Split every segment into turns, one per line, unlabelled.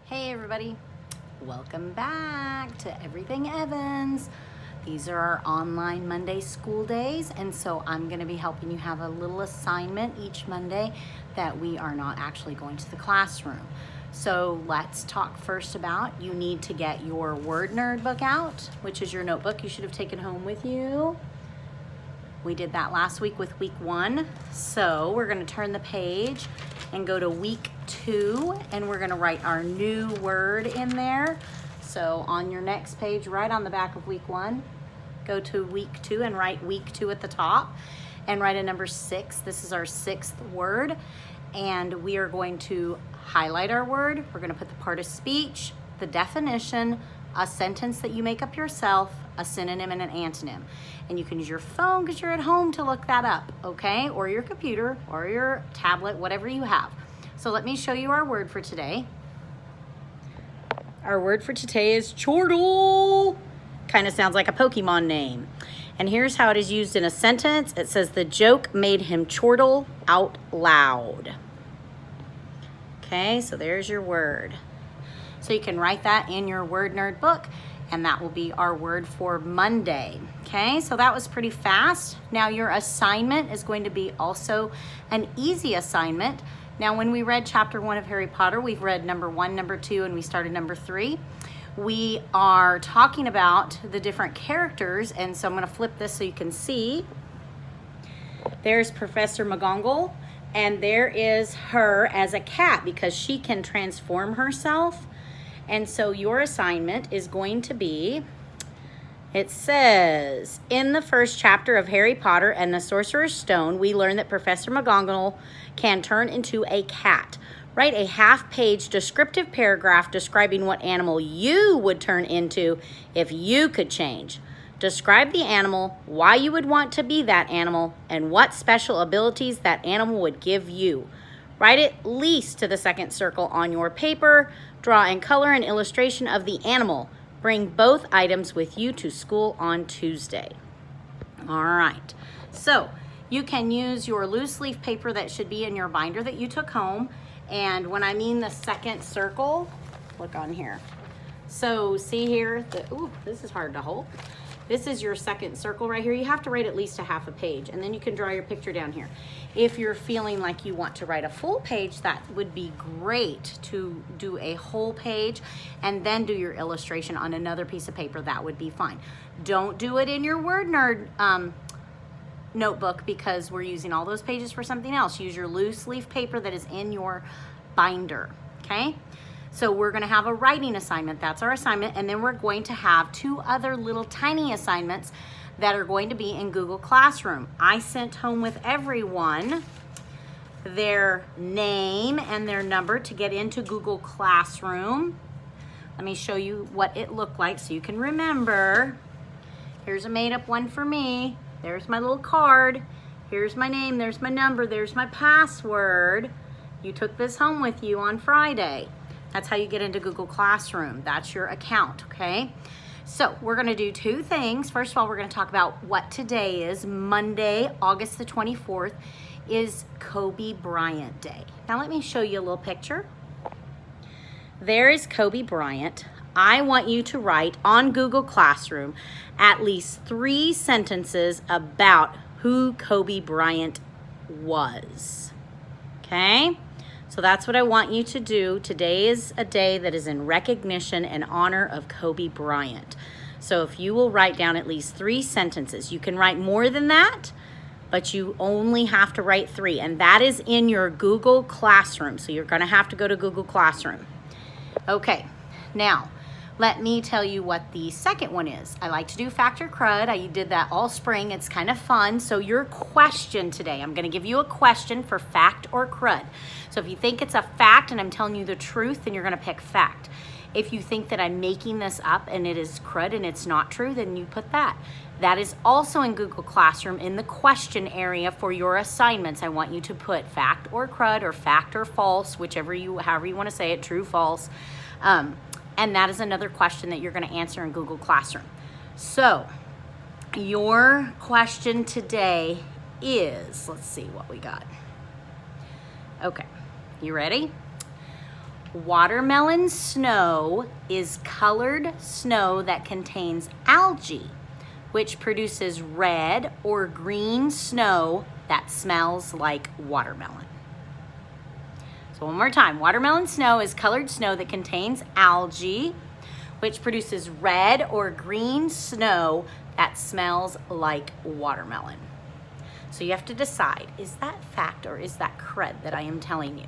Hey everybody, welcome back to Everything Evans. These are our online Monday school days, and so I'm going to be helping you have a little assignment each Monday that we are not actually going to the classroom. So let's talk first about, you need to get your Word Nerd book out, which is your notebook you should have taken home with you. We did that last week with week 1. So we're going to turn the page and go to week 2, and we're going to write our new word in there. So on your next page, right on the back of week 1, go to week 2 and write week 2 at the top and write a number 6. This is our 6th word, and we are going to highlight our word. We're going to put the part of speech, the definition, a sentence that you make up yourself, a synonym and an antonym. And you can use your phone because you're at home to look that up, okay? Or your computer or your tablet, whatever you have. So let me show you our word for today. Our word for today is chortle. Kind of sounds like a Pokemon name. And here's how it is used in a sentence. It says, the joke made him chortle out loud. Okay, so there's your word. So you can write that in your Word Nerd book, and that will be our word for Monday. Okay, so that was pretty fast. Now your assignment is going to be also an easy assignment. Now when we read chapter 1 of Harry Potter, we've read number 1, number 2, and we started number 3. We are talking about the different characters, and so I'm going to flip this so you can see. There's Professor McGonagall, and there is her as a cat because she can transform herself. And so your assignment is going to be, it says, in the first chapter of Harry Potter and the Sorcerer's Stone, we learn that Professor McGonagall can turn into a cat. Write a half-page descriptive paragraph describing what animal you would turn into if you could change. Describe the animal, why you would want to be that animal, and what special abilities that animal would give you. Write at least to the second circle on your paper. Draw and color an illustration of the animal. Bring both items with you to school on Tuesday. All right, so you can use your loose leaf paper that should be in your binder that you took home. And when I mean the second circle, look on here. So see here, ooh, this is hard to hold. This is your second circle right here. You have to write at least a half a page, and then you can draw your picture down here. If you're feeling like you want to write a full page, that would be great to do a whole page and then do your illustration on another piece of paper. That would be fine. Don't do it in your Word Nerd notebook because we're using all those pages for something else. Use your loose leaf paper that is in your binder, okay? So we're going to have a writing assignment. That's our assignment. And then we're going to have 2 other little tiny assignments that are going to be in Google Classroom. I sent home with everyone their name and their number to get into Google Classroom. Let me show you what it looked like so you can remember. Here's a made-up one for me. There's my little card. Here's my name. There's my number. There's my password. You took this home with you on Friday. That's how you get into Google Classroom. That's your account, okay? So we're gonna do 2 things. First of all, we're gonna talk about what today is. Monday, August the 24th, is Kobe Bryant Day. Now let me show you a little picture. There is Kobe Bryant. I want you to write on Google Classroom at least 3 sentences about who Kobe Bryant was, okay? So that's what I want you to do. Today is a day that is in recognition and honor of Kobe Bryant. So if you will write down at least 3 sentences, you can write more than that, but you only have to write 3. And that is in your Google Classroom. So you're gonna have to go to Google Classroom. Okay, now let me tell you what the second one is. I like to do fact or crud. I did that all spring. It's kind of fun. So your question today, I'm going to give you a question for fact or crud. So if you think it's a fact and I'm telling you the truth, then you're going to pick fact. If you think that I'm making this up and it is crud and it's not true, then you put that. That is also in Google Classroom in the question area for your assignments. I want you to put fact or crud or fact or false, however you want to say it, true, false. And that is another question that you're going to answer in Google Classroom. So your question today is, let's see what we got. Okay, you ready? Watermelon snow is colored snow that contains algae, which produces red or green snow that smells like watermelon. So one more time, watermelon snow is colored snow that contains algae, which produces red or green snow that smells like watermelon. So you have to decide, is that fact or is that crud that I am telling you?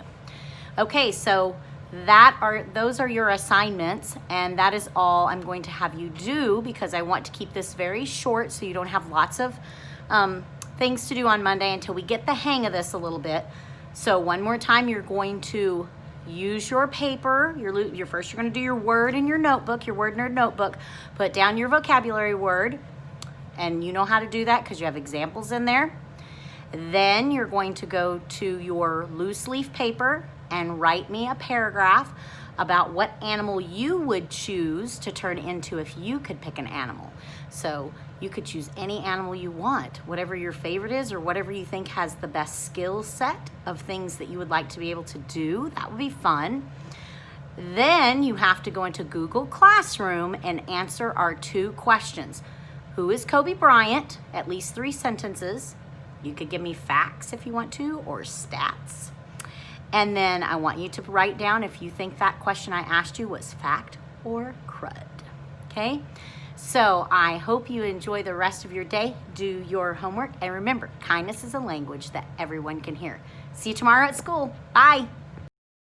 Okay, so those are your assignments, and that is all I'm going to have you do because I want to keep this very short so you don't have lots of things to do on Monday until we get the hang of this a little bit. So one more time, you're going to use your paper. You're going to do your word in your notebook, your word nerd notebook. Put down your vocabulary word, and you know how to do that because you have examples in there. Then you're going to go to your loose leaf paper and write me a paragraph about what animal you would choose to turn into if you could pick an animal. So you could choose any animal you want, whatever your favorite is or whatever you think has the best skill set of things that you would like to be able to do. That would be fun. Then you have to go into Google Classroom and answer our 2 questions. Who is Kobe Bryant? At least 3 sentences. You could give me facts if you want to, or stats. And then I want you to write down if you think that question I asked you was fact or crud. Okay? So I hope you enjoy the rest of your day. Do your homework. And remember, kindness is a language that everyone can hear. See you tomorrow at school. Bye.